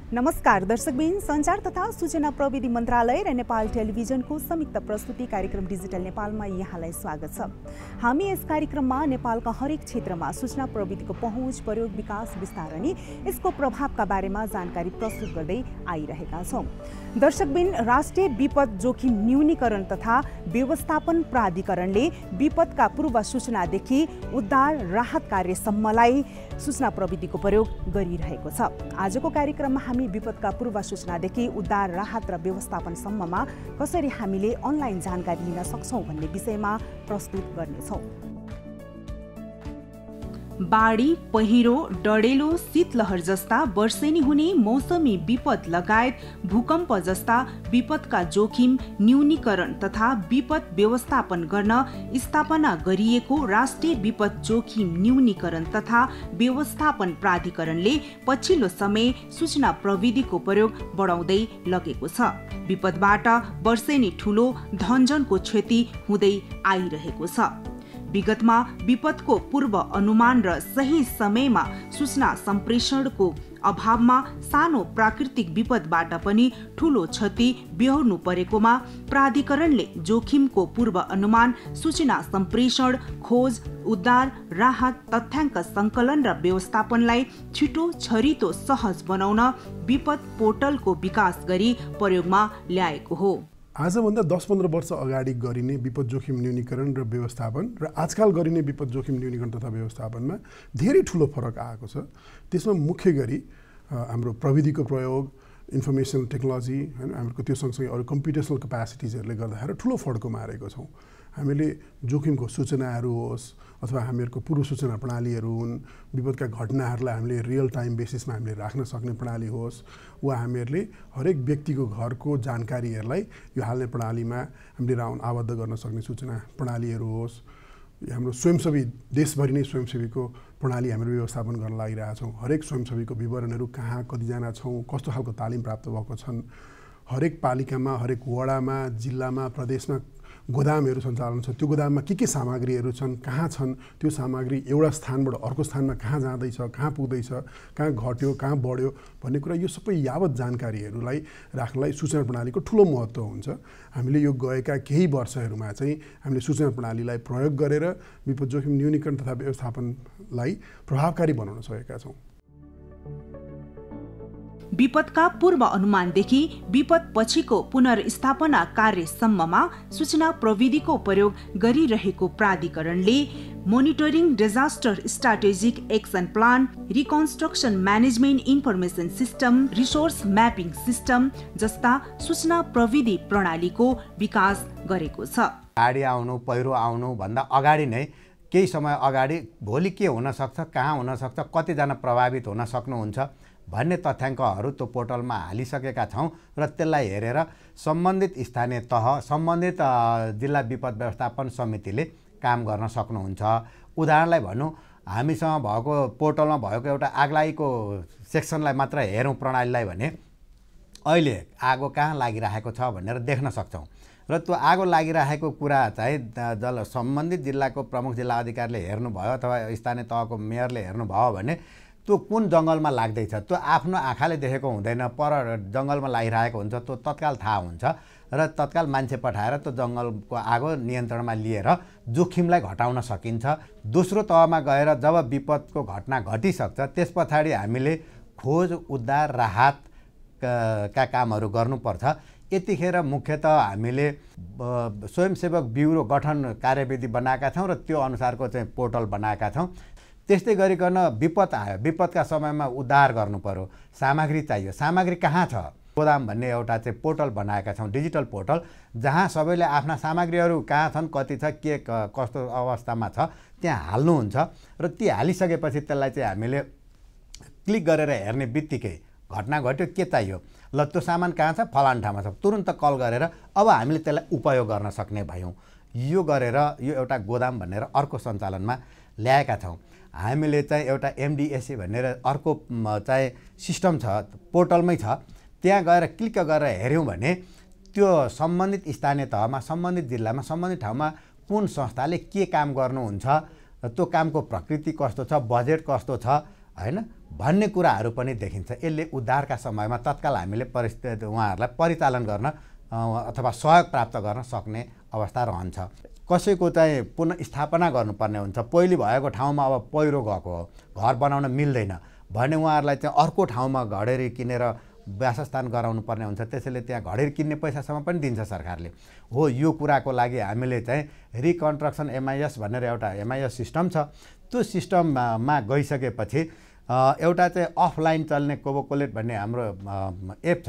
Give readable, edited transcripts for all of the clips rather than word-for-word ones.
नमस्कार दर्शकबिन, सञ्चार तथा सूचना प्रविधि मन्त्रालय र नेपाल टेलिभिजनको संयुक्त प्रस्तुति कार्यक्रम डिजिटल नेपालमा यहाँलाई स्वागत छ। हामी यस कार्यक्रममा नेपालका हरेक क्षेत्रमा सूचना प्रविधिको पहुँच, प्रयोग, विकास, विस्तार अनि यसको प्रभावका बारेमा जानकारी प्रस्तुत गर्दै आइरहेका छौँ। दर्शकबिन, राष्ट्रिय विपद जोखिम न्यूनीकरण तथा व्यवस्थापन प्राधिकरणले विपदका पूर्व सूचनादेखि उद्धार राहत कार्यसम्मलाई सूचना प्रविधिको प्रयोग गरिरहेको छ। आजको कार्यक्रममा हामी विपदका पूर्व सूचनादेखि उद्धार राहत र व्यवस्थापनसम्ममा कसरी हामीले अनलाइन जानकारी लिन सक्छौँ भन्ने विषयमा प्रस्तुत गर्नेछौँ। बाढी, पहिरो, डढेलो, शीतलहर जस्ता वर्षेनी हुने मौसमी विपद लगायत भूकम्प जस्ता विपदका जोखिम न्यूनीकरण तथा विपद व्यवस्थापन गर्न स्थापना गरिएको राष्ट्रिय विपद जोखिम न्यूनीकरण तथा व्यवस्थापन प्राधिकरणले पछिल्लो समय सूचना प्रविधिको प्रयोग बढाउँदै लगेको छ। विपदबाट वर्षेनी ठूलो धनजनको क्षति हुँदै आइरहेको छ। विगतमा विपदको पूर्व अनुमान र सही समयमा सूचना सम्प्रेषणको अभावमा सानो प्राकृतिक विपदबाट पनि ठूलो क्षति बेहोर्नु परेकोमा प्राधिकरणले जोखिमको पूर्व अनुमान, सूचना सम्प्रेषण, खोज, उद्धार, राहत, तथ्याङ्क सङ्कलन र व्यवस्थापनलाई छिटो, छरितो, सहज बनाउन विपद पोर्टलको विकास गरी प्रयोगमा ल्याएको हो। आजभन्दा 10-15 वर्ष अगाडि गरिने विपद जोखिम न्यूनीकरण र व्यवस्थापन र आजकाल गरिने विपद जोखिम न्यूनीकरण तथा व्यवस्थापनमा धेरै ठुलो फरक आएको छ। त्यसमा मुख्य गरी हाम्रो प्रविधिको प्रयोग, इन्फर्मेसन टेक्नोलोजी हैन, हाम्रो त्यो सँगसँगै अरू कम्प्युटेसनल क्यापासिटिजहरूले गर्दाखेरि ठुलो फड्को मारेको छौँ। हामीले जोखिमको सूचनाहरू होस् अथवा हामीहरूको पूर्व सूचना प्रणालीहरू हुन्, विपदका घटनाहरूलाई हामीले रियल टाइम बेसिसमा हामीले राख्न सक्ने प्रणाली होस्, वा हामीहरूले हरेक व्यक्तिको घरको जानकारीहरूलाई यो हाल्ने प्रणालीमा हामीले आबद्ध गर्न सक्ने सूचना प्रणालीहरू होस्, हाम्रो स्वयंसेवी देशभरि नै स्वयंसेवीको प्रणाली हामीले व्यवस्थापन गर्न लागिरहेछौँ। हरेक स्वयंसेवीको विवरणहरू कहाँ कतिजना छौँ, कस्तो खालको तालिम प्राप्त भएको छन्, हरेक पालिकामा, हरेक वडामा, जिल्लामा, प्रदेशमा गोदामहरू सञ्चालन छ, त्यो गोदाममा के सामग्रीहरू छन्, कहाँ छन्, त्यो सामग्री एउटा स्थानबाट अर्को स्थानमा कहाँ जाँदैछ, कहाँ पुग्दैछ, कहाँ घट्यो, कहाँ बढ्यो भन्ने कुरा, यो सबै यावत जानकारीहरूलाई राख्नलाई सूचना प्रणालीको ठुलो महत्त्व हुन्छ। हामीले यो गएका केही वर्षहरूमा चाहिँ हामीले सूचना प्रणालीलाई प्रयोग गरेर विपद जोखिम न्यूनीकरण तथा व्यवस्थापनलाई प्रभावकारी बनाउन सकेका छौँ। विपदका पूर्व अनुमानदेखि विपद पछिको पुनर्स्थापना कार्यसम्ममा सूचना प्रविधिको प्रयोग गरिरहेको प्राधिकरणले monitoring disaster strategic action plan, reconstruction management information system, resource mapping system जस्ता सूचना प्रविधि प्रणालीको विकास गरेको छ। बाढी आउनु, पहिरो आउनु भन्दा अगाडि नै केही समय अगाडि भोलि के हुन सक्छ, कहाँ हुन सक्छ, कतिजना प्रभावित हुन सक्नुहुन्छ भन्ने तथ्याङ्कहरू त्यो पोर्टलमा हालिसकेका छौँ र त्यसलाई हेरेर सम्बन्धित स्थानीय तह, सम्बन्धित जिल्ला विपद व्यवस्थापन समितिले काम गर्न सक्नुहुन्छ। उदाहरणलाई भनौँ, हामीसँग भएको पोर्टलमा भएको एउटा आगलागीको सेक्सनलाई मात्र हेरौँ प्रणालीलाई भने अहिले आगो कहाँ लागिरहेको छ भनेर देख्न सक्छौँ। र त्यो आगो लागिरहेको कुरा चाहिँ सम्बन्धित जिल्लाको प्रमुख जिल्ला अधिकारीले हेर्नुभयो अथवा स्थानीय तहको मेयरले हेर्नुभयो भने त्यो कुन जङ्गलमा लाग्दैछ त्यो आफ्नो आँखाले देखेको हुँदैन, पर जङ्गलमा लागिरहेको हुन्छ, त्यो तत्काल थाहा हुन्छ र तत्काल मान्छे पठाएर त्यो जङ्गलको आगो नियन्त्रणमा लिएर जोखिमलाई घटाउन सकिन्छ। दोस्रो तहमा गएर जब विपदको घटना घटिसक्छ त्यस पछाडि हामीले खोज, उद्धार, राहत का कामहरू गर्नुपर्छ। यतिखेर मुख्यतः हामीले स्वयंसेवक ब्युरो गठन कार्यविधि बनाएका छौँ र त्यो अनुसारको चाहिँ पोर्टल बनाएका छौँ। त्यस्तै गरिकन विपद आयो, विपदका समयमा उद्धार गर्नु पर्यो, सामग्री चाहियो, सामग्री कहाँ छ, गोदाम भन्ने एउटा चाहिँ पोर्टल बनाएका छौँ, डिजिटल पोर्टल, जहाँ सबैले आफ्ना सामग्रीहरू कहाँ छन्, कति छ, के कस्तो अवस्थामा छ त्यहाँ हाल्नुहुन्छ र ती हालिसकेपछि त्यसलाई चाहिँ हामीले क्लिक गरेर हेर्ने बित्तिकै घटना घट्यो, के चाहियो, ल त्यो सामान कहाँ छ, फलान ठाउँमा छ, तुरुन्त कल गरेर अब हामीले त्यसलाई उपयोग गर्न सक्ने भयौँ। यो गरेर यो एउटा गोदाम भनेर अर्को सञ्चालनमा ल्याएका छौँ। हामीले चाहिँ एउटा एमडिएससी भनेर अर्को चाहिँ सिस्टम छ, पोर्टलमै छ, त्यहाँ गएर क्लिक गरेर हेऱ्यौँ भने त्यो सम्बन्धित स्थानीय तहमा, सम्बन्धित जिल्लामा, सम्बन्धित ठाउँमा कुन संस्थाले के काम गर्नुहुन्छ, त्यो कामको प्रकृति कस्तो छ, बजेट कस्तो छ, होइन भन्ने कुराहरू पनि देखिन्छ। यसले उद्धारका समयमा तत्काल हामीले परिस्थिति उहाँहरूलाई परिचालन गर्न अथवा सहयोग प्राप्त गर्न सक्ने अवस्था रहन्छ। कसैको चाहिँ पुनःस्थापना गर्नुपर्ने हुन्छ, पहिले भएको ठाउँमा अब पहिरो गएको हो, घर बनाउन मिल्दैन भने उहाँहरूलाई चाहिँ अर्को ठाउँमा घडेरी किनेर वासस्थान गराउनु पर्ने हुन्छ। त्यसैले त्यहाँ घडेरी किन्ने पैसासम्म पनि दिन्छ सरकारले। हो, यो कुराको लागि हामीले चाहिँ रिकन्स्ट्रक्सन MIS भनेर एउटा MIS सिस्टम छ। त्यो सिस्टममा गइसकेपछि एउटा चाहिँ अफलाइन चल्ने कोबोकोलेट भन्ने हाम्रो एप छ।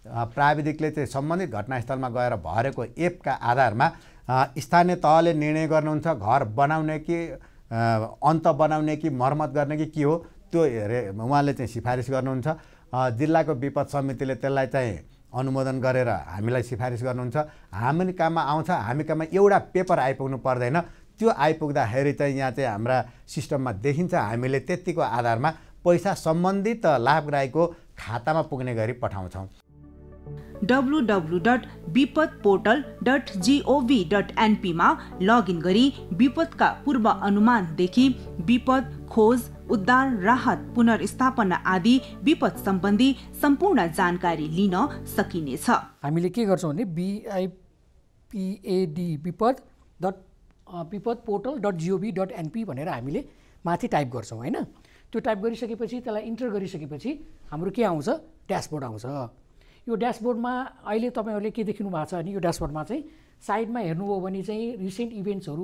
प्राविधिकले चाहिँ सम्बन्धित घटनास्थलमा गएर भरेको एपका आधारमा स्थानीय तहले निर्णय गर्नुहुन्छ घर बनाउने कि अन्त बनाउने कि मर्मत गर्ने कि के हो, त्यो उहाँले चाहिँ सिफारिस गर्नुहुन्छ। जिल्लाको विपद समितिले त्यसलाई चाहिँ अनुमोदन गरेर हामीलाई सिफारिस गर्नुहुन्छ। हामी कहाँमा आउँछ, हामी कहाँमा एउटा पेपर आइपुग्नु पर्दैन। त्यो आइपुग्दाखेरि चाहिँ यहाँ चाहिँ हाम्रा सिस्टममा देखिन्छ। हामीले त्यतिको आधारमा पैसा सम्बन्धित लाभग्राहीको खातामा पुग्ने गरी पठाउँछौँ। www.bipatportal.gov.np मा लगइन गरी विपदका पूर्व अनुमानदेखि विपद खोज, उद्धार, राहत, पुनर्स्थापना आदि विपद सम्बन्धी सम्पूर्ण जानकारी लिन सकिनेछ। हामीले के गर्छौँ भने bipad.portal.gov.np भनेर हामीले माथि टाइप गर्छौँ होइन। त्यो टाइप गरिसकेपछि त्यसलाई इन्टर गरिसकेपछि हाम्रो के आउँछ, ड्यासबोर्ड आउँछ। यो ड्यासबोर्डमा अहिले तपाईँहरूले के देख्नु भएको छ भने यो ड्यासबोर्डमा चाहिँ साइडमा हेर्नुभयो भने चाहिँ रिसेन्ट इभेन्ट्सहरू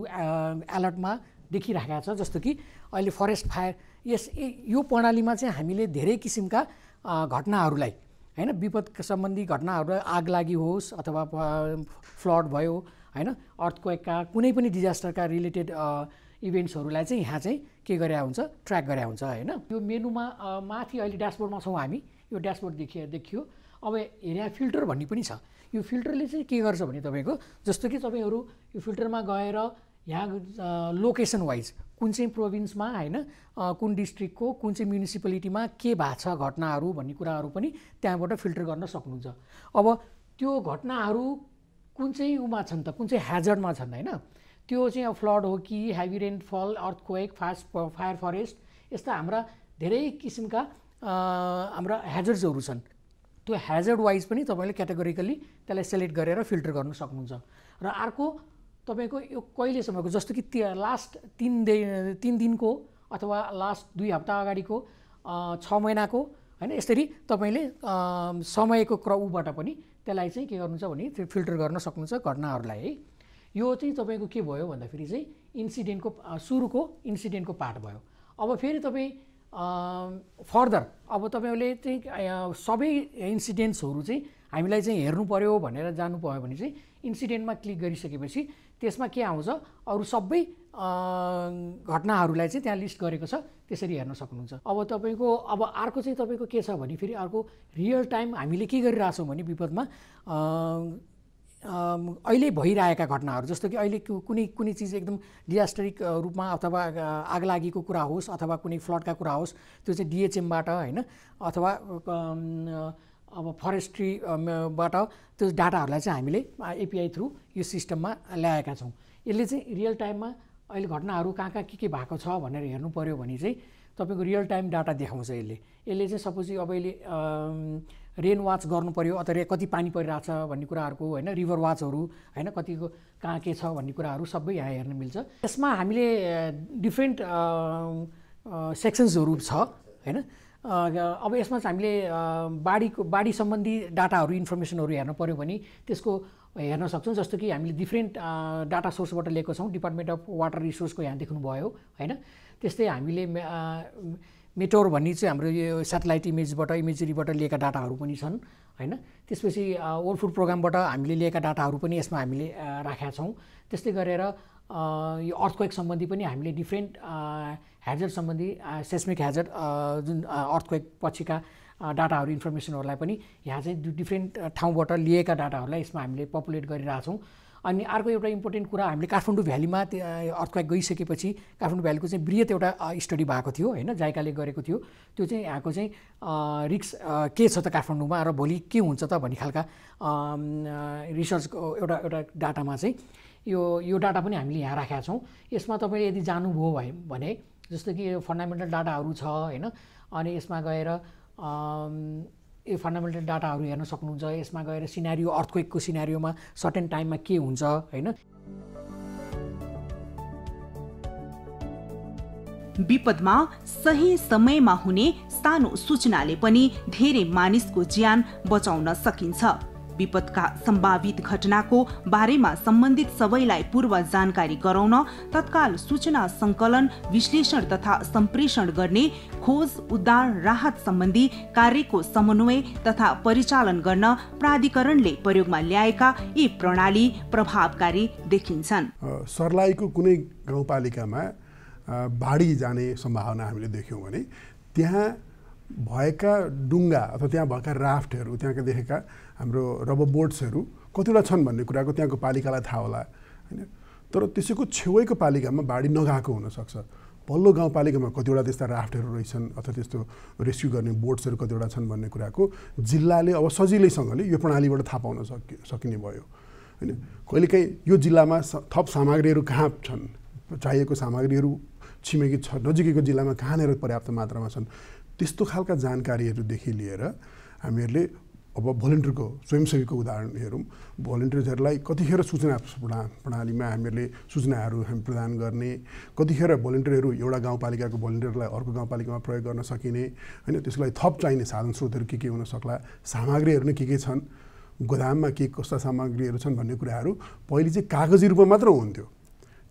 अलर्टमा देखिरहेको छ। जस्तो कि अहिले फरेस्ट फायर, यो प्रणालीमा चाहिँ हामीले धेरै किसिमका घटनाहरूलाई होइन, विपद सम्बन्धी घटनाहरू, आग लागि होस् अथवा फ्लड भयो होइन, अर्थक्वेकका कुनै पनि डिजास्टरका रिलेटेड इभेन्ट्सहरूलाई चाहिँ यहाँ चाहिँ के गरे हुन्छ, ट्र्याक गरे हुन्छ होइन। यो मेनुमा माथि अहिले ड्यासबोर्डमा छौँ हामी। यो ड्यासबोर्ड देखियो। अब यहाँ फिल्टर भन्ने पनि छ। यो फिल्टरले चाहिँ के गर्छ भने तपाईँको जस्तो कि तपाईँहरू यो फिल्टरमा गएर यहाँ लोकेसन वाइज कुन चाहिँ प्रोभिन्समा होइन, कुन डिस्ट्रिक्टको कुन चाहिँ म्युनिसिपालिटीमा के भएको छ घटनाहरू भन्ने कुराहरू पनि त्यहाँबाट फिल्टर गर्न सक्नुहुन्छ। अब त्यो घटनाहरू कुन चाहिँ उमा छन् त, कुन चाहिँ ह्याजर्डमा छन् होइन, त्यो चाहिँ अब फ्लड हो कि heavy rainfall, earthquake, fire forest, यस्ता हाम्रा धेरै किसिमका हाम्रा ह्याजर्ड्सहरू छन्। त्यो ह्याजर्ड वाइज पनि तपाईँले क्याटेगोरिकली त्यसलाई सेलेक्ट गरेर फिल्टर गर्न सक्नुहुन्छ। र अर्को तपाईँको यो कहिलेसम्मको, जस्तो कि लास्ट 3 दिनको अथवा लास्ट 2 हप्ता अगाडिको 6 महिनाको होइन, यसरी तपाईँले समयको क्रमबाट पनि त्यसलाई चाहिँ के गर्नुहुन्छ भने फिल्टर गर्न सक्नुहुन्छ घटनाहरूलाई है। यो चाहिँ तपाईँको के भयो भन्दाखेरि चाहिँ इन्सिडेन्टको सुरुको इन्सिडेन्टको पार्ट भयो। अब फेरि तपाईँ फर्दर अब तपाईँहरूले चाहिँ सबै इन्सिडेन्ट्सहरू चाहिँ हामीलाई चाहिँ हेर्नु पर्यो भनेर जानुभयो भने चाहिँ इन्सिडेन्टमा क्लिक गरिसकेपछि त्यसमा के आउँछ, अरू सबै घटनाहरूलाई चाहिँ त्यहाँ लिस्ट गरेको छ, त्यसरी हेर्न सक्नुहुन्छ। अब तपाईँको अब अर्को चाहिँ तपाईँको के छ भने फेरि अर्को रियल टाइम हामीले के गरिरहेछौँ भने विपदमा अहिले भइरहेका घटनाहरू, जस्तो कि अहिले कुनै चिज एकदम डिजास्टरिक रूपमा अथवा आगलागीको कुरा होस् अथवा कुनै फ्लडका कुरा होस्, त्यो चाहिँ DHMबाट होइन अथवा अब फरेस्ट्रीबाट त्यो डाटाहरूलाई चाहिँ हामीले API थ्रु यो सिस्टममा ल्याएका छौँ। यसले चाहिँ रियल टाइममा अहिले घटनाहरू कहाँ के भएको छ भनेर हेर्नु पऱ्यो भने चाहिँ तपाईँको रियल टाइम डाटा देखाउँछ यसले चाहिँ सपोज अब अहिले रेन वाच गर्नु पऱ्यो अथवा कति पानी परिरहेछ भन्ने कुराहरूको होइन, रिभर वाचहरू होइन, कतिको कहाँ के छ भन्ने कुराहरू सबै यहाँ हेर्न मिल्छ। यसमा हामीले डिफ्रेन्ट सेक्सन्सहरू छ होइन। अब यसमा चाहिँ हामीले बाढी सम्बन्धी डाटाहरू इन्फर्मेसनहरू हेर्नु पऱ्यो भने त्यसको हेर्न सक्छौँ। जस्तो कि हामीले डिफ्रेन्ट डाटा सोर्सबाट लिएको छौँ। डिपार्टमेन्ट अफ वाटर रिसोर्सको यहाँ देख्नुभयो होइन। त्यस्तै हामीले मेटोर भन्ने चाहिँ हाम्रो यो सेटेलाइट इमेजरीबाट लिएका डाटाहरू पनि छन् होइन। त्यसपछि वर्ल्ड फुड प्रोग्रामबाट हामीले लिएका डाटाहरू पनि यसमा हामीले राखेका छौँ। त्यस्तै गरेर यो अर्थक्वेक सम्बन्धी पनि हामीले डिफ्रेन्ट ह्याजर्ड सम्बन्धी सेस्मिक ह्याजर्ड जुन अर्थक्वेक पछिका डाटाहरू इन्फर्मेसनहरूलाई पनि यहाँ चाहिँ डिफ्रेन्ट ठाउँबाट लिएका डाटाहरूलाई यसमा हामीले पपुलेट गरिरहेछौँ। अनि अर्को एउटा इम्पोर्टेन्ट कुरा, हामीले काठमाडौँ भ्यालीमा अर्थक्वेक गइसकेपछि काठमाडौँ भ्यालीको चाहिँ बृहत एउटा स्टडी भएको थियो होइन, जाइकाले गरेको थियो। त्यो चाहिँ यहाँको चाहिँ रिस्क के छ त काठमाडौँमा र भोलि के हुन्छ त भन्ने खालका रिसर्चको एउटा डाटामा चाहिँ यो डाटा पनि हामीले यहाँ राखेका छौँ। यसमा तपाईँले यदि जानुभयो भने जस्तो कि यो फन्डामेन्टल डाटाहरू छ होइन, अनि यसमा गएर यो फन्डामेन्टल डाटाहरू हेर्न सक्नुहुन्छ। यसमा गएर सिनारियो अर्थक्वेकको सिनारियोमा सर्टेन टाइममा के हुन्छ होइन। विपदमा सही समयमा हुने सानो सूचनाले पनि धेरै मानिसको ज्यान बचाउन सकिन्छ। विपदका सम्भावित घटनाको बारेमा सम्बन्धित सबैलाई पूर्व जानकारी गराउन तत्काल सूचना संकलन, विश्लेषण तथा सम्प्रेषण गर्ने, खोज, उद्धार, राहत सम्बन्धी कार्यको समन्वय तथा परिचालन गर्न प्राधिकरणले प्रयोगमा ल्याएका यी प्रणाली प्रभावकारी देखिन्छन्। सर्लाहीको कुनै गाउँपालिकामा बाढी जाने सम्भावना हामीले देख्यौँ भने त्यहाँ भएका डुङ्गा अथवा त्यहाँ भएका राफ्टहरू, त्यहाँका देखेका हाम्रो रबर बोट्सहरू कतिवटा छन् भन्ने कुराको त्यहाँको पालिकालाई थाहा होला होइन। तर त्यसैको छेउैको पालिकामा बाढी नगएको हुनसक्छ। पल्लो गाउँपालिकामा कतिवटा त्यस्ता राफ्टहरू रहेछन् अथवा त्यस्तो रेस्क्यु गर्ने बोट्सहरू कतिवटा छन् भन्ने कुराको जिल्लाले अब सजिलैसँगले यो प्रणालीबाट थाहा पाउन सकिने भयो होइन। कहिलेकाहीँ यो जिल्लामा थप सामग्रीहरू कहाँ छन्, चाहिएको सामग्रीहरू छिमेकी नजिकैको जिल्लामा कहाँनिर पर्याप्त मात्रामा छन्, त्यस्तो खालका जानकारीहरूदेखि लिएर हामीहरूले अब भोलिन्टियरको स्वयंसेवीको उदाहरण हेरौँ। भोलिन्टियर्सहरूलाई कतिखेर सूचना प्रणालीमा हामीहरूले सूचनाहरू हामी प्रदान गर्ने, कतिखेर भोलिन्टियरहरू एउटा गाउँपालिकाको भोलिन्टियरलाई अर्को गाउँपालिकामा प्रयोग गर्न सकिने होइन। त्यसको लागि थप चाहिने साधन स्रोतहरू के हुन सक्ला, सामग्रीहरू नै के छन्, गोदाममा के कस्ता सामग्रीहरू छन् भन्ने कुराहरू पहिले चाहिँ कागजी रूपमा मात्र हुन्थ्यो।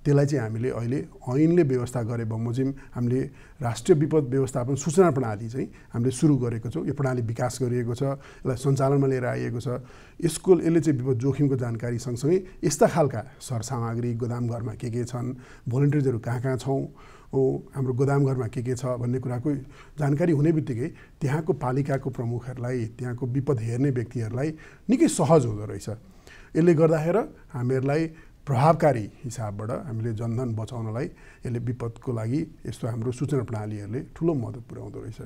त्यसलाई चाहिँ हामीले अहिले ऐनले व्यवस्था गरे बमोजिम हामीले राष्ट्रिय विपद व्यवस्थापन सूचना प्रणाली चाहिँ हामीले सुरु गरेको छौँ। यो प्रणाली विकास गरिएको छ, यसलाई सञ्चालनमा लिएर आइएको छ। यसले चाहिँ विपद जोखिमको जानकारी सँगसँगै यस्ता खालका सरसामग्री गोदामघरमा के छन्, भोलिन्टियर्सहरू कहाँ छौँ, हाम्रो गोदामघरमा के छ भन्ने कुराको जानकारी हुने बित्तिकै त्यहाँको पालिकाको प्रमुखहरूलाई, त्यहाँको विपद हेर्ने व्यक्तिहरूलाई निकै सहज हुँदो रहेछ। यसले गर्दाखेरि हामीहरूलाई प्रभावकारी हिसाबबाट हामीले जनधन बचाउनलाई यसले विपदको लागि यस्तो हाम्रो सूचना प्रणालीहरूले ठुलो मद्दत पुर्याउँदो रहेछ।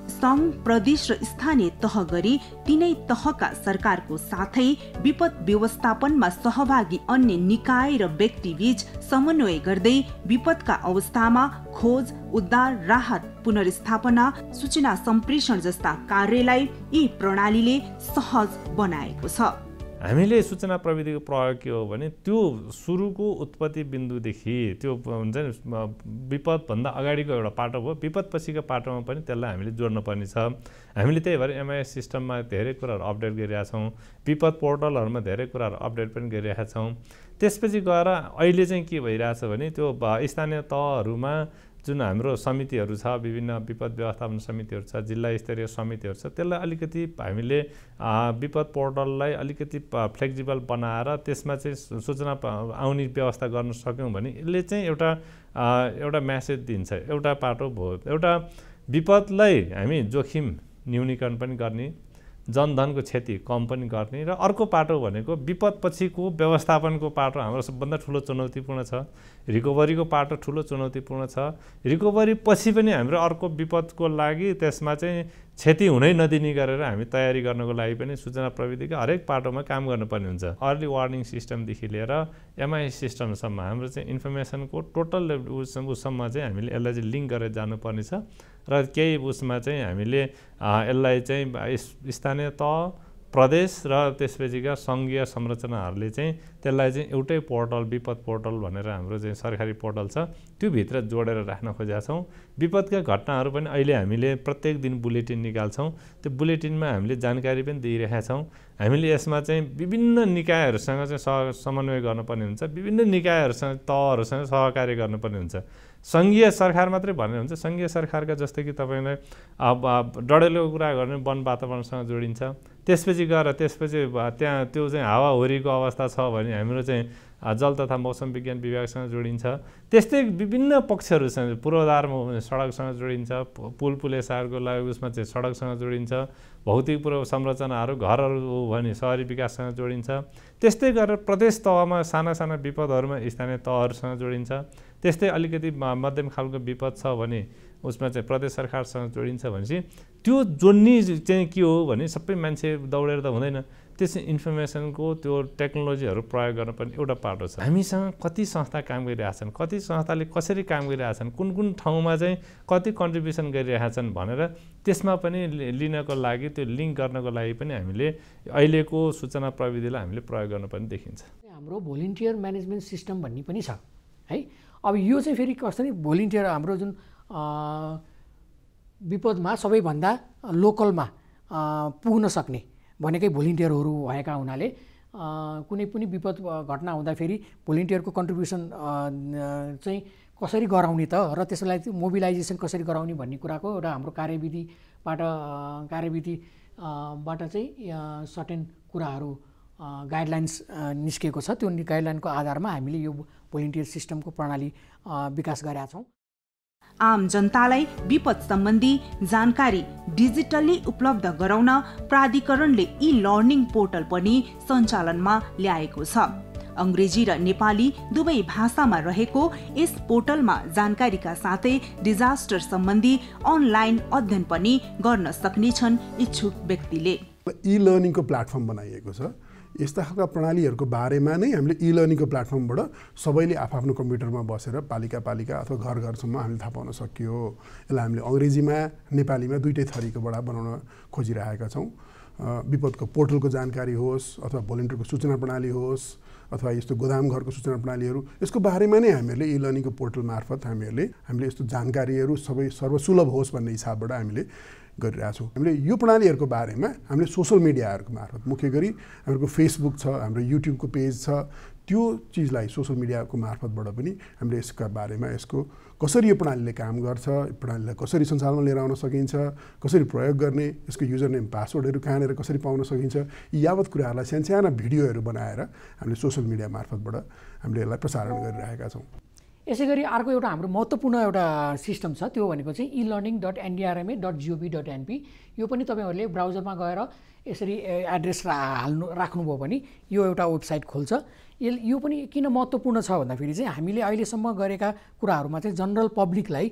सङ्घ, प्रदेश र स्थानीय तह गरी तीनै तहका सरकारको साथै विपद व्यवस्थापनमा सहभागी अन्य निकाय र व्यक्तिबीच समन्वय गर्दै विपदका अवस्थामा खोज, उद्धार, राहत, पुनर्स्थापना, सूचना सम्प्रेषण जस्ता कार्यलाई यी प्रणालीले सहज बनाएको छ। हामीले सूचना प्रविधिको प्रयोग के हो भने त्यो सुरुको उत्पत्ति बिन्दुदेखि त्यो हुन्छ नि विपदभन्दा अगाडिको एउटा पाटो भयो, विपदपछिको पाटोमा पनि त्यसलाई हामीले जोड्न पर्ने छ। हामीले त्यही भएर एमआइएस सिस्टममा धेरै कुराहरू अपडेट गरिरहेका छौँ, विपद पोर्टलहरूमा धेरै कुराहरू अपडेट पनि गरिरहेका छौँ। त्यसपछि गएर अहिले चाहिँ के भइरहेछ भने त्यो स्थानीय तहहरूमा जुन हाम्रो समितिहरू छ, विभिन्न विपद व्यवस्थापन समितिहरू छ, जिल्ला स्तरीय समितिहरू छ, त्यसलाई अलिकति हामीले विपद पोर्टललाई अलिकति फ्लेक्जिबल बनाएर त्यसमा चाहिँ सूचना आउने व्यवस्था गर्न सक्यौँ भने यसले चाहिँ एउटा म्यासेज दिन्छ। एउटा पाटो भयो, एउटा विपदलाई हामी जोखिम न्यूनीकरण पनि गर्ने, जनधनको क्षति कम पनि गर्ने, र अर्को पाटो भनेको विपदपछिको व्यवस्थापनको पाटो हाम्रो सबभन्दा ठुलो चुनौतीपूर्ण छ। रिकभरीको पाटो ठुलो चुनौतीपूर्ण छ। रिकभरी पछि पनि हाम्रो अर्को विपदको लागि त्यसमा चाहिँ क्षति हुनै नदिने गरेर हामी तयारी गर्नको लागि पनि सूचना प्रविधिको हरेक पाटोमा काम गर्नुपर्ने हुन्छ। अर्ली वार्निङ सिस्टमदेखि लिएर एमआइएस सिस्टमसम्म हाम्रो चाहिँ इन्फर्मेसनको टोटल उसम्म चाहिँ हामीले यसलाई चाहिँ लिङ्क गरेर जानुपर्ने छ। र केही उसमा चाहिँ हामीले यसलाई चाहिँ स्थानीय तह, प्रदेश र त्यसपछिका सङ्घीय संरचनाहरूले चाहिँ त्यसलाई चाहिँ एउटै पोर्टल, विपद पोर्टल भनेर हाम्रो चाहिँ सरकारी पोर्टल छ, त्योभित्र जोडेर राख्न खोजेका छौँ। विपदका घटनाहरू पनि अहिले हामीले प्रत्येक दिन बुलेटिन निकाल्छौँ। त्यो बुलेटिनमा हामीले जानकारी पनि दिइरहेका छौँ। हामीले यसमा चाहिँ विभिन्न निकायहरूसँग चाहिँ समन्वय गर्नुपर्ने हुन्छ, विभिन्न निकायहरूसँग तहहरूसँग सहकार्य गर्नुपर्ने हुन्छ। सङ्घीय सरकार मात्रै भन्ने हुन्छ, सङ्घीय सरकारका जस्तै कि तपाईँलाई डडेलोको कुरा गर्ने वन वातावरणसँग जोडिन्छ। त्यसपछि त्यहाँ त्यो चाहिँ हावाहुरीको अवस्था छ भने हाम्रो चाहिँ जल तथा मौसम विज्ञान विभागसँग जोडिन्छ। त्यस्तै विभिन्न पक्षहरूसँग पूर्वाधारमा सडकसँग जोडिन्छ, पुल पुलेसारको लागि उसमा चाहिँ सडकसँग जोडिन्छ, भौतिक पूर्व संरचनाहरू घरहरू भने सहरी विकाससँग जोडिन्छ। त्यस्तै गरेर प्रदेश तहमा साना साना विपदहरूमा स्थानीय तहहरूसँग जोडिन्छ। त्यस्तै अलिकति मध्यम खालको विपद छ भने उसमा चाहिँ प्रदेश सरकारसँग जोडिन्छ भनेपछि त्यो जोड्ने चाहिँ के हो भने सबै मान्छे दौडेर त हुँदैन, त्यस इन्फर्मेसनको त्यो टेक्नोलोजीहरू प्रयोग गर्न पनि एउटा पाटो छ। हामीसँग कति संस्था काम गरिरहेछन्, कति संस्थाले कसरी काम गरिरहेछन्, कुन कुन ठाउँमा चाहिँ कति कन्ट्रिब्युसन गरिरहेछन् भनेर त्यसमा पनि लिनको लागि, त्यो लिङ्क गर्नको लागि पनि हामीले अहिलेको सूचना प्रविधिलाई हामीले प्रयोग गर्न पनि देखिन्छ। हाम्रो भोलिन्टियर म्यानेजमेन्ट सिस्टम भन्ने पनि छ है। अब यो चाहिँ फेरि कस्तो नि, भोलिन्टियर हाम्रो जुन विपदमा सबैभन्दा लोकलमा पुग्न सक्ने भनेकै भोलिन्टियरहरू भएका हुनाले कुनै पनि विपद घटना हुँदाखेरि भोलिन्टियरको कन्ट्रिब्युसन चाहिँ कसरी गराउने त र त्यसलाई मोबिलाइजेसन कसरी गराउने भन्ने कुराको एउटा हाम्रो कार्यविधिबाट चाहिँ सर्टेन कुराहरू गाइडलाइन्स निस्किएको छ। त्यो गाइडलाइनको आधारमा हामीले यो भोलिन्टियर सिस्टमको प्रणाली विकास गरेका छौँ। आम जनतालाई विपद सम्बन्धी जानकारी डिजिटल्ली उपलब्ध गराउन प्राधिकरणले ई लर्निङ पोर्टल पनि सञ्चालनमा ल्याएको छ। अंग्रेजी र नेपाली दुवै भाषामा रहेको यस पोर्टलमा जानकारीका साथै डिजास्टर सम्बन्धी अनलाइन अध्ययन पनि गर्न सक्नेछन् इच्छुक व्यक्तिले। ई लर्निङको प्लेटफर्म बनाइएको छ। यस्ता खालका प्रणालीहरूको बारेमा नै हामीले ई लर्निङको प्लेटफर्मबाट सबैले आफ्नो कम्प्युटरमा बसेर पालिका अथवा घर घरसम्म हामीले थाहा पाउन सकियो। यसलाई हामीले अङ्ग्रेजीमा नेपालीमा दुईटै थरीकोबाट बनाउन खोजिरहेका छौँ। विपदको पोर्टलको जानकारी होस् अथवा भोलिन्टियरको सूचना प्रणाली होस् अथवा यस्तो गोदाम घरको सूचना प्रणालीहरू, यसको बारेमा नै हामीहरूले ई लर्निङको पोर्टल मार्फत हामीले यस्तो जानकारीहरू सबै सर्वसुलभ होस् भन्ने हिसाबबाट हामीले गरिरहेछौँ। हामीले यो प्रणालीहरूको बारेमा हामीले सोसल मिडियाहरूको मार्फत, मुख्य गरी हाम्रो फेसबुक छ, हाम्रो युट्युबको पेज छ, त्यो चिजलाई सोसल मिडियाको मार्फतबाट पनि हामीले यसका बारेमा, यसको कसरी यो प्रणालीले काम गर्छ, प्रणालीलाई कसरी सञ्चालनमा लिएर आउन सकिन्छ, कसरी प्रयोग गर्ने, यसको युजर नेम पासवर्डहरू कहाँनिर कसरी पाउन सकिन्छ, यी यावत कुराहरूलाई साना भिडियोहरू बनाएर हामीले सोसल मिडिया मार्फतबाट हामीले यसलाई प्रसारण गरिरहेका छौँ। यसै गरी अर्को एउटा हाम्रो महत्त्वपूर्ण एउटा सिस्टम छ, त्यो भनेको चाहिँ elearning.ndrma.gov.np। यो पनि तपाईँहरूले ब्राउजरमा गएर यसरी एड्रेस राख्नुभयो भने यो एउटा वेबसाइट खोल्छ। यो पनि किन महत्त्वपूर्ण छ भन्दाखेरि चाहिँ हामीले अहिलेसम्म गरेका कुराहरूमा चाहिँ जनरल पब्लिकलाई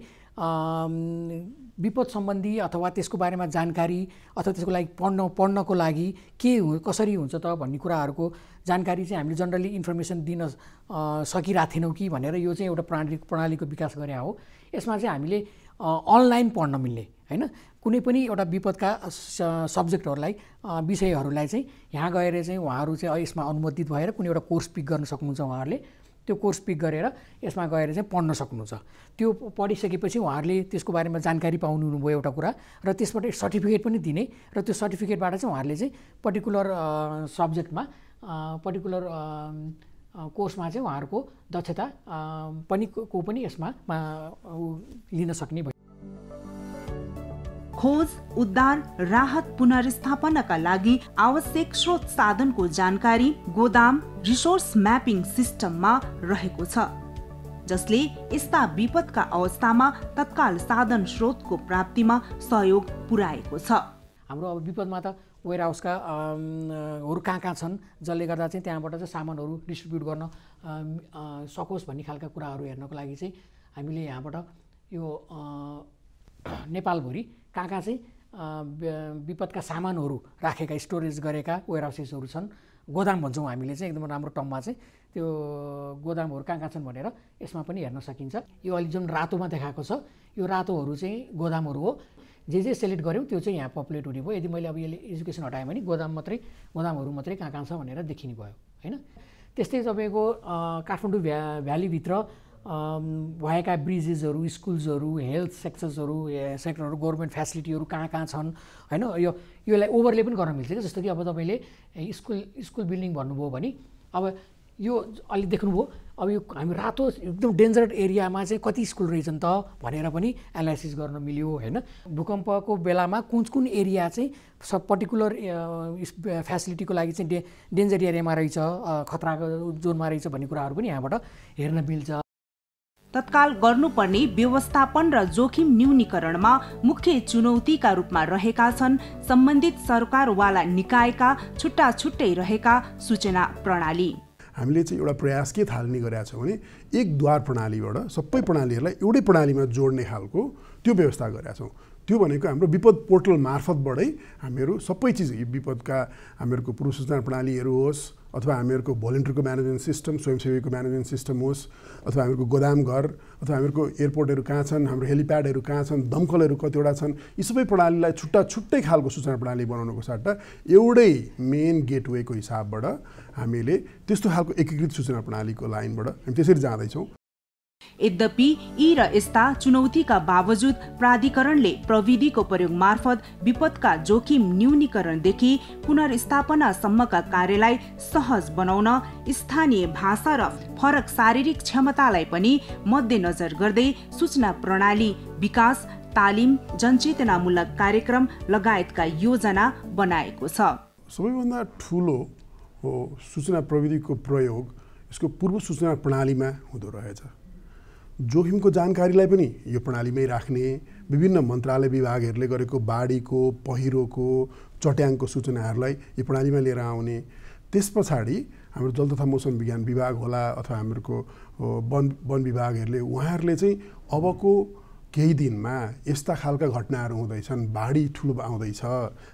विपद सम्बन्धी अथवा त्यसको बारेमा जानकारी अथवा त्यसको लागि पढ्नको लागि कसरी हुन्छ त भन्ने कुराहरूको जानकारी चाहिँ हामीले जनरली इन्फर्मेसन दिन सकिरहेको थिएनौँ कि भनेर यो चाहिँ एउटा प्रणालीको विकास गरे हो। यसमा चाहिँ हामीले अनलाइन पढ्न मिल्ने हैन, कुनै पनि एउटा विपदका सब्जेक्टहरूलाई विषयहरूलाई चाहिँ यहाँ गएर चाहिँ उहाँहरू चाहिँ यसमा अनुमोदित भएर कुनै एउटा कोर्स पिक गर्न सक्नुहुन्छ। उहाँहरूले त्यो कोर्स पिक गरेर यसमा गएर चाहिँ पढ्न सक्नुहुन्छ। त्यो पढिसकेपछि उहाँहरूले त्यसको बारेमा जानकारी पाउनुभयो एउटा कुरा, र त्यसबाट सर्टिफिकेट पनि दिने, र त्यो सर्टिफिकेटबाट चाहिँ उहाँहरूले चाहिँ पर्टिकुलर सब्जेक्टमा पर्टिकुलर कोर्समा चाहिँ उहाँहरूको दक्षता पनि यसमा लिन सक्ने भयो। खोज, उद्धार, राहत, पुनर्स्थापनाका लागि आवश्यक स्रोत साधनको जानकारी गोदाम रिसोर्स म्यापिङ सिस्टममा रहेको छ, जसले यस्ता विपदका अवस्थामा तत्काल साधन स्रोतको प्राप्तिमा सहयोग पुर्याएको छ। हाम्रो अब विपदमा त वेयर हाउसका हरू कहाँ छन्, जसले गर्दा चाहिँ त्यहाँबाट चाहिँ सामानहरू डिस्ट्रिब्युट गर्न सकोस् भन्ने खालका कुराहरू हेर्नको लागि चाहिँ हामीले यहाँबाट यो नेपालभरि कहाँ चाहिँ विपदका सामानहरू राखेका स्टोरेज गरेका वेयर हाउसेसहरू छन्, गोदाम भन्छौँ हामीले चाहिँ एकदम राम्रो टर्ममा चाहिँ त्यो गोदामहरू कहाँ छन् भनेर यसमा पनि हेर्न सकिन्छ। यो अलि जुन रातोमा देखाएको छ, यो रातोहरू चाहिँ गोदामहरू हो। जे सेलेक्ट गऱ्यौँ त्यो चाहिँ यहाँ पपुलेट हुने भयो। यदि मैले अब यसले एजुकेसन हटाएँ भने गोदामहरू मात्रै कहाँ छ भनेर देखिने भयो हैन। त्यस्तै तपाईँको काठमाडौँ भ्यालीभित्र भएका ब्रिजेसहरू, स्कुल्सहरू, हेल्थ सेक्टरहरू, गभर्मेन्ट फेसिलिटीहरू कहाँ छन् हैन, योलाई ओभरले पनि गर्न मिल्छ। जस्तो कि अब तपाईँले स्कुल बिल्डिङ भन्नुभयो भने अब यो अलि देख्नुभयो, अब यो हामी रातो एकदम डेन्जर एरियामा चाहिँ कति स्कुल रहेछन् त भनेर पनि एनालाइसिस गर्न मिल्यो हैन। भूकम्पको बेलामा कुन एरिया चाहिँ सब पर्टिकुलर फेसिलिटीको लागि चाहिँ डेन्जर एरियामा रहेछ, खतराको जोनमा रहेछ भन्ने कुराहरू पनि यहाँबाट हेर्न मिल्छ। तत्काल गर्नुपर्ने व्यवस्थापन र जोखिम न्यूनीकरणमा मुख्य चुनौतीका रूपमा रहेका छन् सम्बन्धित सरकारवाला निकायका छुट्टा छुट्टै रहेका सूचना प्रणाली। हामीले चाहिँ एउटा प्रयास के थाल्ने गरेका छौँ भने एक द्वार प्रणालीबाट सबै प्रणालीहरूलाई एउटै प्रणालीमा जोड्ने खालको त्यो व्यवस्था गरेका छौँ। त्यो भनेको हाम्रो विपद पोर्टल मार्फतबाटै हामीहरू सबै चिज विपदका हामीहरूको पूर्व सूचना प्रणालीहरू होस् अथवा हामीहरूको भोलिन्टियरको म्यानेजमेन्ट सिस्टम स्वयंसेवीको म्यानेजमेन्ट सिस्टम होस् अथवा हामीहरूको गोदाम घर अथवा हामीहरूको एयरपोर्टहरू कहाँ छन् हाम्रो हेलिप्याडहरू कहाँ छन् दमकलहरू कतिवटा छन् यी सबै प्रणालीलाई छुट्टै खालको सूचना प्रणाली बनाउनुको सट्टा एउटै मेन गेटवेको हिसाबबाट हामीले त्यस्तो खालको एकीकृत सूचना प्रणालीको लाइनबाट हामी त्यसरी जाँदैछौँ। यद्यपि यी र यस्ता चुनौतीका बावजुद प्राधिकरणले प्रविधिको प्रयोग मार्फत विपदका जोखिम न्यूनीकरणदेखि पुनर्स्थापनासम्मका कार्यलाई सहज बनाउन स्थानीय भाषा र फरक शारीरिक क्षमतालाई पनि मध्यनजर गर्दै सूचना प्रणाली विकास तालिम जनचेतनामूलक कार्यक्रम लगायतका योजना बनाएको छ। सबैभन्दा ठुलो सूचना प्रविधिको प्रयोग यसको पूर्व सूचना प्रणालीमा हुँदो रहेछ। जोखिमको जानकारीलाई पनि यो प्रणालीमै राख्ने विभिन्न मन्त्रालय विभागहरूले गरेको बाढीको पहिरोको चट्याङको सूचनाहरूलाई यो प्रणालीमा लिएर आउने त्यस पछाडि हाम्रो जल तथा मौसम विज्ञान विभाग होला अथवा हाम्रो वन विभागहरूले उहाँहरूले चाहिँ अबको केही दिनमा यस्ता खालका घटनाहरू हुँदैछन् बाढी ठुलो आउँदैछ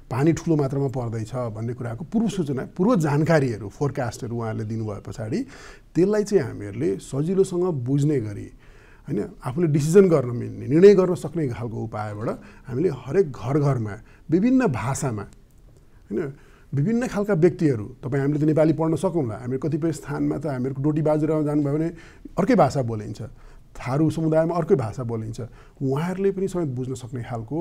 पानी ठुलो मात्रामा पर्दैछ भन्ने कुराको पूर्व सूचना पूर्व जानकारीहरू फोरकास्टहरू उहाँहरूले दिनुभए पछाडि त्यसलाई चाहिँ हामीहरूले सजिलोसँग बुझ्ने गरी हैन आफूले डिसिजन गर्न मिल्ने निर्णय गर्न सक्ने खालको उपायबाट हामीले हरेक घरमा विभिन्न भाषामा हैन विभिन्न खालका व्यक्तिहरू तपाईँ हामीले त नेपाली पढ्न सकौँला हामी कतिपय स्थानमा त हामीहरूको डोटी बाजुरामा जानुभयो भने अर्कै भाषा बोलिन्छ थारू समुदायमा अर्कै भाषा बोलिन्छ उहाँहरूले पनि समेत बुझ्न सक्ने खालको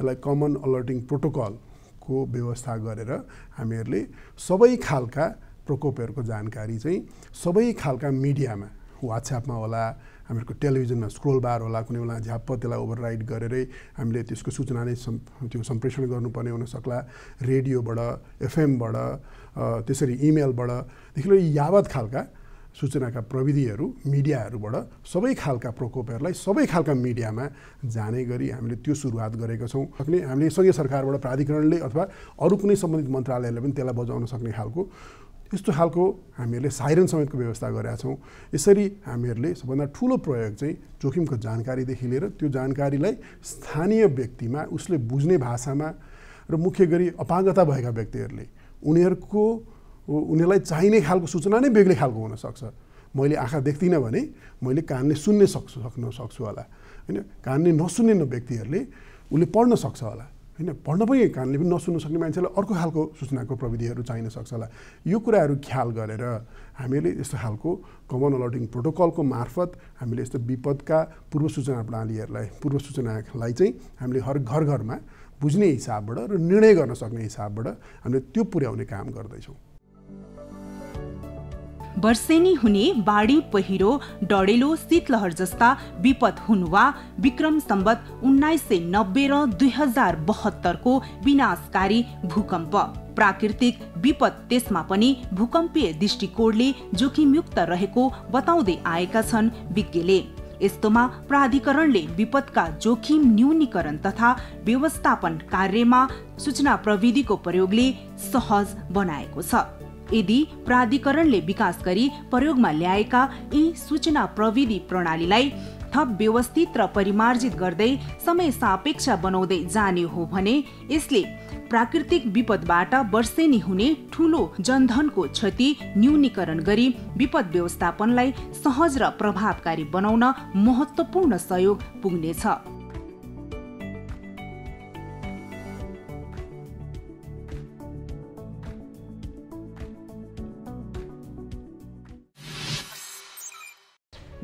यसलाई कमन अलर्टिङ प्रोटोकलको व्यवस्था गरेर हामीहरूले सबै खालका प्रकोपहरूको जानकारी चाहिँ सबै खालका मिडियामा वाट्सएपमा होला हामीहरूको टेलिभिजनमा स्क्रोल बार होला कुनै बेला झ्याप्प त्यसलाई ओभरराइड गरेरै हामीले त्यसको सूचना नै त्यो सम्प्रेषण गर्नुपर्ने हुनसक्ला रेडियोबाट एफएमबाट त्यसरी इमेलबाटदेखि लिएर यावत खालका सूचनाका प्रविधिहरू मिडियाहरूबाट सबै खालका प्रकोपहरूलाई सबै खालका मिडियामा जाने गरी हामीले त्यो सुरुवात गरेका छौँ। हामीले सङ्घीय सरकारबाट प्राधिकरणले अथवा अरू कुनै सम्बन्धित मन्त्रालयले पनि त्यसलाई बजाउन सक्ने खालको यस्तो खालको हामीहरूले साइरन समेतको व्यवस्था गरेका छौँ। यसरी हामीहरूले सबभन्दा ठुलो प्रयोग चाहिँ जोखिमको जानकारीदेखि लिएर त्यो जानकारीलाई स्थानीय व्यक्तिमा उसले बुझ्ने भाषामा र मुख्य गरी अपाङ्गता भएका व्यक्तिहरूले उनीहरूलाई चाहिने खालको सूचना नै बेग्लै खालको हुनसक्छ। मैले आँखा देख्दिनँ भने मैले कानले सुन्न सक्छु होला होइन कानले नसुन्ने व्यक्तिहरूले उसले पढ्न सक्छ होला होइन पढ्न पनि कानले पनि नसुन्न सक्ने मान्छेलाई अर्को खालको सूचनाको प्रविधिहरू चाहिन सक्छ होला। यो कुराहरू ख्याल गरेर हामीले यस्तो खालको कमन अलर्टिङ प्रोटोकलको मार्फत हामीले यस्तो विपदका पूर्व सूचना प्रणालीहरूलाई पूर्व सूचनालाई चाहिँ हामीले हर घरमा बुझ्ने हिसाबबाट र निर्णय गर्न सक्ने हिसाबबाट हामीले त्यो पुर्याउने काम गर्दैछौँ। वर्षेनी हुने बाढी पहिरो डढेलो शीतलहर जस्ता विपद हुन् वा विक्रम सम्वत 1990 र 2072 को विनाशकारी भूकम्प प्राकृतिक विपद त्यसमा पनि भूकम्पीय दृष्टिकोणले जोखिमयुक्त रहेको बताउँदै आएका छन् विज्ञले। यस्तोमा प्राधिकरणले विपदका जोखिम न्यूनीकरण तथा व्यवस्थापन कार्यमा सूचना प्रविधिको प्रयोगले सहज बनाएको छ। यदि प्राधिकरणले विकास गरी प्रयोगमा ल्याएका यी सूचना प्रविधि प्रणालीलाई थप व्यवस्थित र परिमार्जित गर्दै समय सापेक्ष बनाउँदै जाने हो भने यसले प्राकृतिक विपदबाट वर्षेनी हुने ठूलो जनधनको क्षति न्यूनीकरण गरी विपद व्यवस्थापनलाई सहज र प्रभावकारी बनाउन महत्त्वपूर्ण सहयोग पुग्नेछ।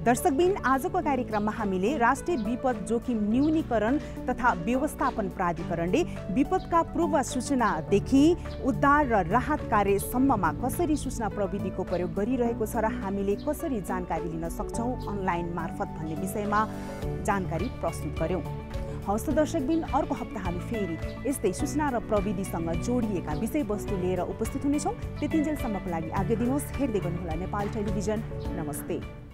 दर्शकबिन आजको कार्यक्रममा हामीले राष्ट्रिय विपद जोखिम न्यूनीकरण तथा व्यवस्थापन प्राधिकरणले विपदका पूर्व सूचनादेखि उद्धार र राहत कार्यसम्ममा कसरी सूचना प्रविधिको प्रयोग गरिरहेको छ र हामीले कसरी जानकारी लिन सक्छौँ अनलाइन मार्फत भन्ने विषयमा जानकारी प्रस्तुत गर्यौं। हवस् दर्शकबिन अर्को हप्ता हामी फेरि यस्तै सूचना र प्रविधिसँग जोडिएका विषयवस्तु लिएर उपस्थित हुनेछौँ। त्यतिन्जेलसम्मको लागि आज्ञा दिनुहोस्। हेर्दै गर्नुहोला नेपाल टेलिभिजन। नमस्ते।